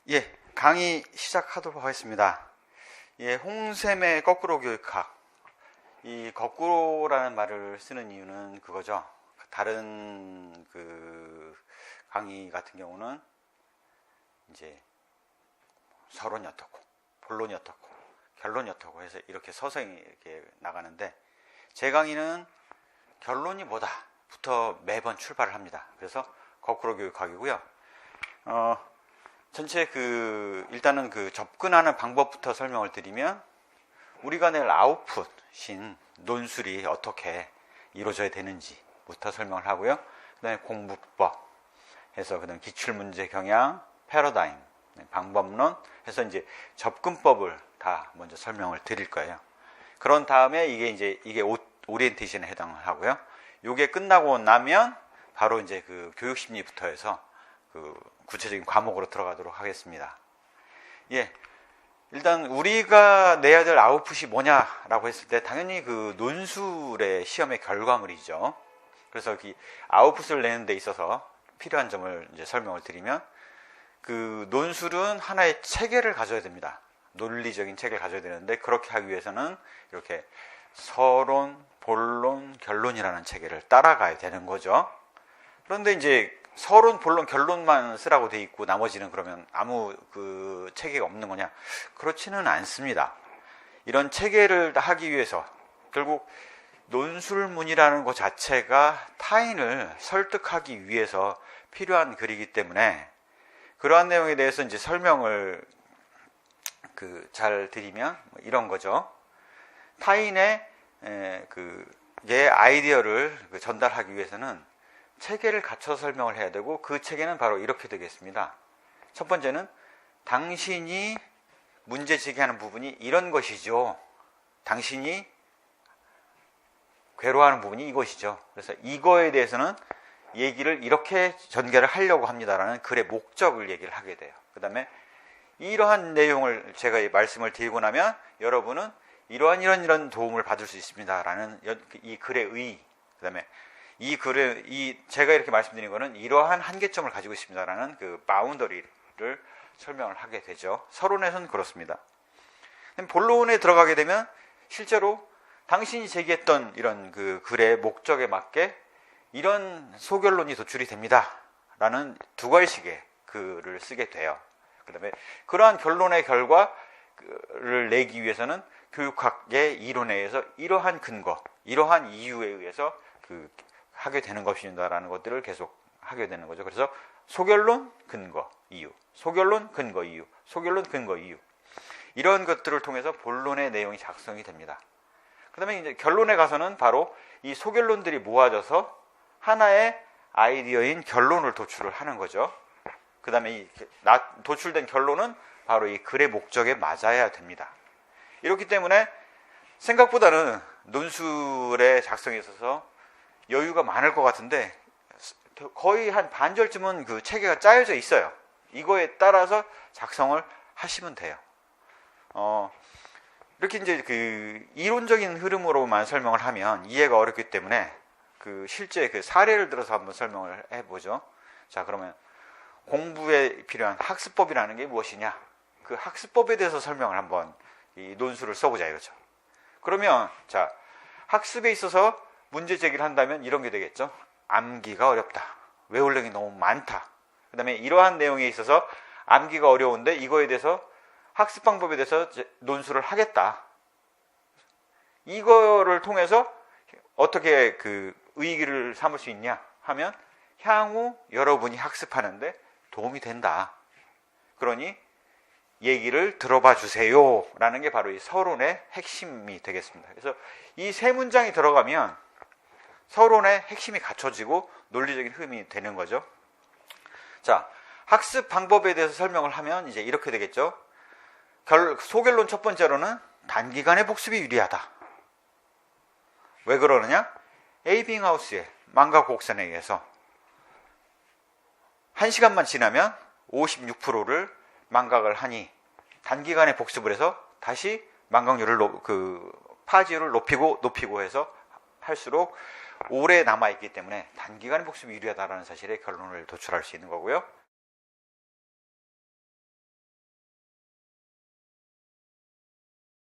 예, 강의 시작하도록 하겠습니다. 예, 홍샘의 거꾸로 교육학. 이 거꾸로라는 말을 쓰는 이유는 그거죠. 다른 강의 같은 경우는 이제 서론이 어떻고, 본론이 어떻고, 결론이 어떻고 해서 이렇게 서서히 이렇게 나가는데, 제 강의는 결론이 뭐다부터 매번 출발을 합니다. 그래서 거꾸로 교육학이고요. 전체 일단은 접근하는 방법부터 설명을 드리면, 우리가 낼 아웃풋인 논술이 어떻게 이루어져야 되는지부터 설명을 하고요. 그 다음에 공부법 해서, 그 다음에 기출문제 경향, 패러다임, 방법론 해서 이제 접근법을 다 먼저 설명을 드릴 거예요. 그런 다음에 이게 오리엔테이션에 해당하고요. 요게 끝나고 나면 바로 이제 교육심리부터 해서 구체적인 과목으로 들어가도록 하겠습니다. 예. 일단 우리가 내야 될 아웃풋이 뭐냐라고 했을 때 당연히 논술의 시험의 결과물이죠. 그래서 아웃풋을 내는 데 있어서 필요한 점을 이제 설명을 드리면, 논술은 하나의 체계를 가져야 됩니다. 논리적인 체계를 가져야 되는데, 그렇게 하기 위해서는 이렇게 서론, 본론, 결론이라는 체계를 따라가야 되는 거죠. 그런데 이제 서론, 본론, 결론만 쓰라고 돼 있고 나머지는 그러면 아무 체계가 없는 거냐? 그렇지는 않습니다. 이런 체계를 하기 위해서 결국 논술문이라는 것 자체가 타인을 설득하기 위해서 필요한 글이기 때문에, 그러한 내용에 대해서 이제 설명을 잘 드리면 이런 거죠. 타인의 아이디어를 전달하기 위해서는 체계를 갖춰 설명을 해야 되고, 그 체계는 바로 이렇게 되겠습니다. 첫 번째는 당신이 문제 제기하는 부분이 이런 것이죠. 당신이 괴로워하는 부분이 이것이죠. 그래서 이거에 대해서는 얘기를 이렇게 전개를 하려고 합니다라는 글의 목적을 얘기를 하게 돼요. 그 다음에 이러한 내용을 제가 말씀을 드리고 나면 여러분은 이런 도움을 받을 수 있습니다라는 이 글의 의의, 그 다음에 제가 이렇게 말씀드린 거는 이러한 한계점을 가지고 있습니다라는 바운더리를 설명을 하게 되죠. 서론에서는 그렇습니다. 본론에 들어가게 되면 실제로 당신이 제기했던 이런 글의 목적에 맞게 이런 소결론이 도출이 됩니다라는 두 가지씩의 글을 쓰게 돼요. 그 다음에 그러한 결론의 결과를 내기 위해서는 교육학의 이론에 의해서 이러한 근거, 이러한 이유에 의해서 하게 되는 것입니다라는 것들을 계속 하게 되는 거죠. 그래서 소결론, 근거, 이유, 소결론, 근거, 이유, 소결론, 근거, 이유, 이런 것들을 통해서 본론의 내용이 작성이 됩니다. 그 다음에 이제 결론에 가서는 바로 이 소결론들이 모아져서 하나의 아이디어인 결론을 도출을 하는 거죠. 그 다음에 도출된 결론은 바로 이 글의 목적에 맞아야 됩니다. 이렇기 때문에 생각보다는 논술의 작성에 있어서 여유가 많을 것 같은데, 거의 한 반절쯤은 체계가 짜여져 있어요. 이거에 따라서 작성을 하시면 돼요. 이렇게 이제 이론적인 흐름으로만 설명을 하면 이해가 어렵기 때문에 실제 사례를 들어서 한번 설명을 해보죠. 자, 그러면 공부에 필요한 학습법이라는 게 무엇이냐? 그 학습법에 대해서 설명을 한번 이 논술을 써보자 이거죠. 그러면 자, 학습에 있어서 문제 제기를 한다면 이런 게 되겠죠. 암기가 어렵다. 외울 내용이 너무 많다. 그 다음에 이러한 내용에 있어서 암기가 어려운데 이거에 대해서 학습 방법에 대해서 논술을 하겠다. 이거를 통해서 어떻게 의의를 삼을 수 있냐 하면 향후 여러분이 학습하는데 도움이 된다. 그러니 얘기를 들어봐 주세요 라는 게 바로 이 서론의 핵심이 되겠습니다. 그래서 이 세 문장이 들어가면 서론의 핵심이 갖춰지고 논리적인 흐름이 되는 거죠. 자, 학습 방법에 대해서 설명을 하면 이제 이렇게 되겠죠. 소결론 첫 번째로는 단기간에 복습이 유리하다. 왜 그러느냐? 에이빙하우스의 망각 곡선에 의해서 1시간만 지나면 56%를 망각을 하니 단기간에 복습을 해서 다시 망각률을 파지율을 높이고 해서 할수록 오래 남아있기 때문에 단기간에 복습이 유리하다는 사실의 결론을 도출할 수 있는 거고요.